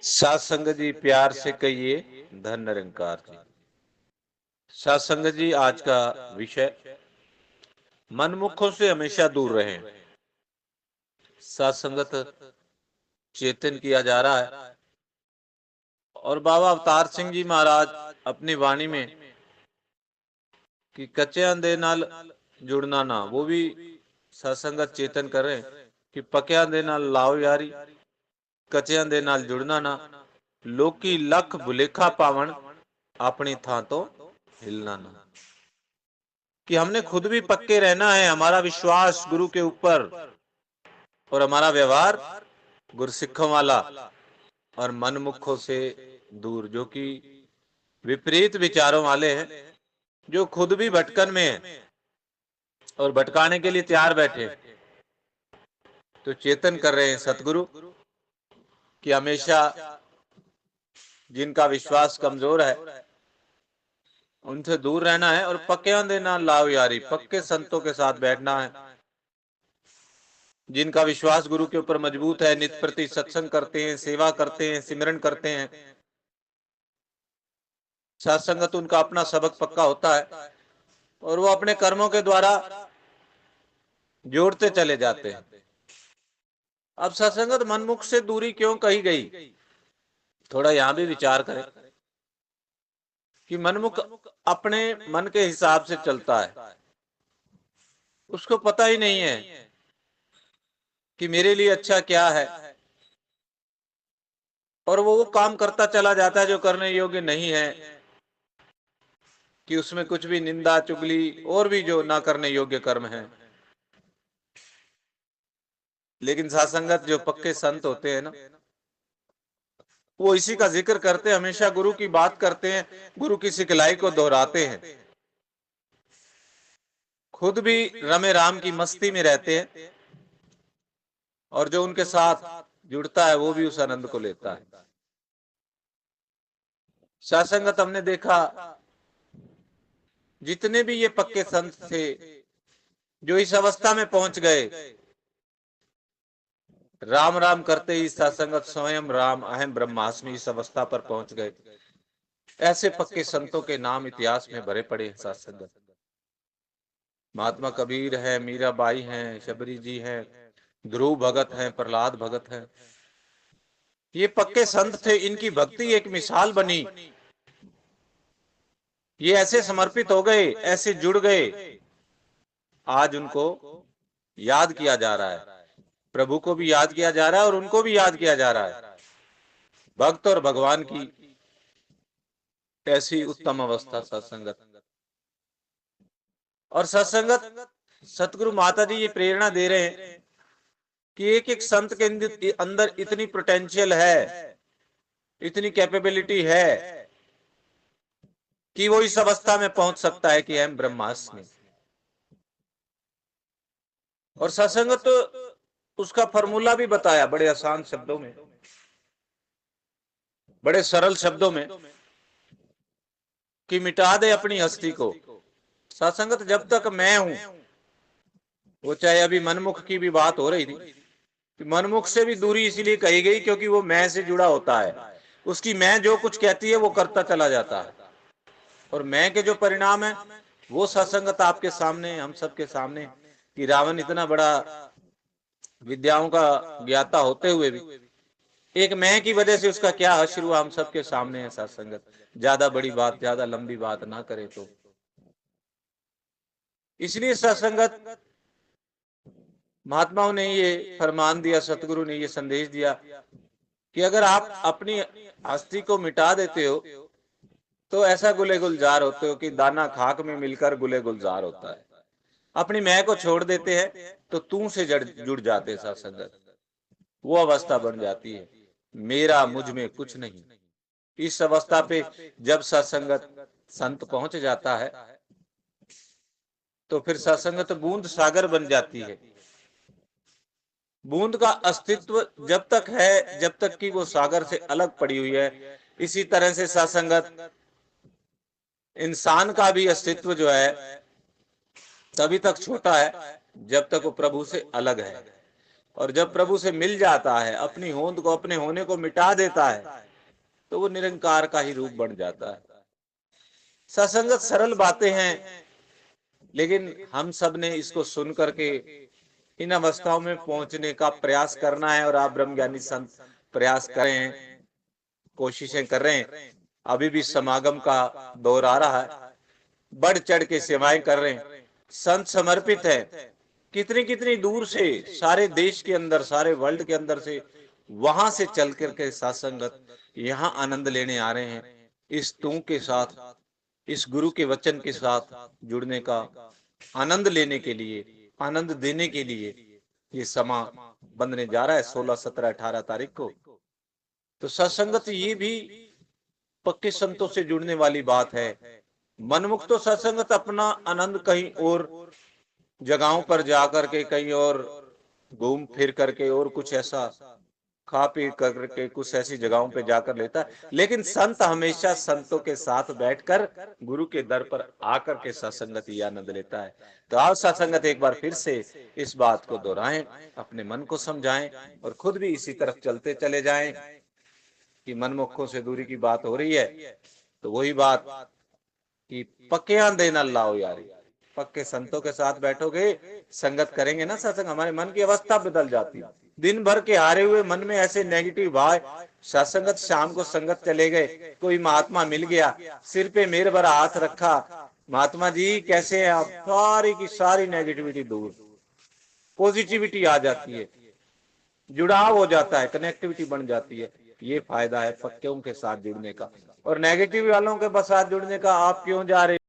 सात संगत जी प्यार से कहिए धन निरंकार जी। सात संगत जी आज का विषय मनमुखों से हमेशा दूर रहें। सात संगत चेतन किया जा रहा है और बाबा अवतार सिंह जी महाराज अपनी वाणी में कि कच्चे दे नाल जुड़ना ना, वो भी सत्संगत चेतन कर रहे हैं कि पक्या दे नाल लाओ यारी, कच्चियां दे नाल जुड़ना ना, लोकी लख भुलेखा पावन अपनी थां तो हिलना ना। कि हमने खुद भी पक्के रहना है, हमारा विश्वास गुरु के ऊपर और हमारा व्यवहार गुरसिखों वाला और मनमुखों से दूर, जो कि विपरीत विचारों वाले हैं, जो खुद भी भटकन में है और भटकाने के लिए तैयार बैठे। तो चेतन कर रहे हैं सतगुरु कि हमेशा जिनका विश्वास कमजोर है उनसे दूर रहना है और पक्के देना लाओ यारी, पक्के संतों के साथ बैठना है, जिनका विश्वास गुरु के ऊपर मजबूत है, नित्य प्रति सत्संग करते हैं, सेवा करते हैं, सिमरन करते हैं। सत्संगत उनका अपना सबक पक्का होता है और वो अपने कर्मों के द्वारा जोड़ते चले जाते हैं। अब सत्संगत मनमुख से दूरी क्यों कही गई, थोड़ा यहां भी विचार करें कि मनमुख अपने मन के हिसाब से चलता है, उसको पता ही नहीं है कि मेरे लिए अच्छा क्या है, और वो काम करता चला जाता है जो करने योग्य नहीं है, कि उसमें कुछ भी निंदा चुगली और भी जो ना करने योग्य कर्म है। लेकिन सत्संगत जो पक्के संत होते हैं ना, वो इसी का जिक्र करते हैं, हमेशा गुरु की बात करते हैं, गुरु की सिखलाई को दोहराते हैं, खुद भी रमे राम की मस्ती में रहते हैं और जो उनके साथ जुड़ता है वो भी उस आनंद को लेता है। सत्संगत हमने देखा जितने भी ये पक्के संत थे जो इस अवस्था में पहुंच गए, राम राम करते ही सत्संगत स्वयं राम अहम ब्रह्मास्मि इस अवस्था पर पहुंच गए। ऐसे पक्के संतों के नाम इतिहास में भरे पड़े हैं। सत्संगत महात्मा कबीर है, मीराबाई हैं, शबरी जी हैं, ध्रुव भगत हैं, प्रहलाद भगत हैं। ये पक्के संत थे, इनकी भक्ति एक मिसाल बनी। ये ऐसे समर्पित हो गए, ऐसे जुड़ गए, आज उनको याद किया जा रहा है, प्रभु को भी याद किया जा रहा है और उनको भी याद किया जा रहा है। भक्त और भगवान की ऐसी उत्तम अवस्था सत्संगत। और सत्संगत सतगुरु माता जी ये प्रेरणा दे रहे हैं कि एक एक संत के अंदर इतनी पोटेंशियल है, इतनी कैपेबिलिटी है कि वो इस अवस्था में पहुंच सकता है कि अहम ब्रह्मास्मि। और सत्संगत उसका फॉर्मूला भी बताया बड़े आसान शब्दों में, बड़े सरल शब्दों में, कि मिटा दे अपनी हस्ती को। सत्संगत जब तक मैं हूं, वो चाहे अभी मनमुख की भी बात हो रही थी, कि मनमुख से भी दूरी इसलिए कही गई क्योंकि वो मैं से जुड़ा होता है, उसकी मैं जो कुछ कहती है वो करता चला जाता है, और मैं के जो परिणाम है वो सत्संगत आपके सामने, हम सबके सामने, कि रावण इतना बड़ा विद्याओं का ज्ञाता होते हुए भी एक मैं की वजह से उसका क्या हश्र हुआ हम सबके सामने है। सत्संगत ज्यादा बड़ी बात, ज्यादा लंबी बात ना करे तो। इसलिए सत्संगत महात्माओं ने ये फरमान दिया, सतगुरु ने ये संदेश दिया कि अगर आप अपनी हस्ती को मिटा देते हो तो ऐसा गुले गुलजार होते हो कि दाना खाक में मिलकर गुले गुलजार होता है। अपनी मैं को छोड़ देते हैं तो तू से जुड़ जाते सत्संगत, वो अवस्था बन जाती है मेरा मुझ में कुछ नहीं। इस अवस्था पे जब सत्संगत संत पहुंच जाता है तो फिर सत्संगत बूंद सागर बन जाती है। बूंद का अस्तित्व जब तक है, जब तक कि वो सागर से अलग पड़ी हुई है। इसी तरह से सत्संगत इंसान का भी अस्तित्व जो है तभी तक छोटा है जब तक वो प्रभु से अलग है। और जब प्रभु से मिल जाता है, अपनी होंद को, अपने होने को मिटा देता है, तो वो निरंकार का ही रूप बन जाता है। सत्संगत सरल बातें हैं, लेकिन हम सब ने इसको सुन करके इन अवस्थाओं में पहुंचने का प्रयास करना है। और आप ब्रह्मज्ञानी संत प्रयास कर रहे हैं, कोशिशें कर रहे हैं। अभी भी समागम का दौर आ रहा है, बढ़ चढ़ के सेवाएं कर रहे हैं, संत समर्पित है। कितनी कितनी दूर से, सारे देश के अंदर, सारे वर्ल्ड के अंदर से, वहां से चल करके सत्संगत यहाँ आनंद लेने आ रहे हैं। इस तू के साथ, इस गुरु के वचन के साथ जुड़ने का आनंद लेने के लिए, आनंद देने के लिए ये समा बनने जा रहा है 16, 17, 18 तारीख को। तो सत्संगत ये भी पक्के संतों से जुड़ने वाली बात है। मनमुक्त तो सत्संगत अपना आनंद कहीं और जगहों पर जाकर के, कहीं और घूम फिर करके, और कुछ ऐसा खा पी करके कुछ ऐसी जगहों पे जाकर लेता है। लेकिन संत हमेशा संतों के साथ बैठकर गुरु के दर पर आकर के सत्संगत ही आनंद लेता है। तो आओ सत्संगत एक बार फिर से इस बात को दोहराएं, अपने मन को समझाएं और खुद भी इसी तरफ चलते चले जाएं कि मनमुखों से दूरी की बात हो रही है। तो वही बात कि पक्के देना लाओ यारी, पक्के संतों के साथ बैठोगे, संगत करेंगे ना सत्संग, हमारे मन की अवस्था बदल जाती है। दिन भर के हारे हुए मन में ऐसे नेगेटिव भाव, सत्संगत शाम को संगत चले गए, कोई महात्मा मिल गया, सिर पे मेर भरा हाथ रखा, महात्मा जी कैसे हैं आप, सारी की सारी नेगेटिविटी दूर, पॉजिटिविटी आ जाती है, जुड़ाव हो जाता है, कनेक्टिविटी बन जाती है। ये फायदा है पक्कों के साथ जुड़ने का। और नेगेटिव वालों के साथ जुड़ने का, आप क्यों जा रहे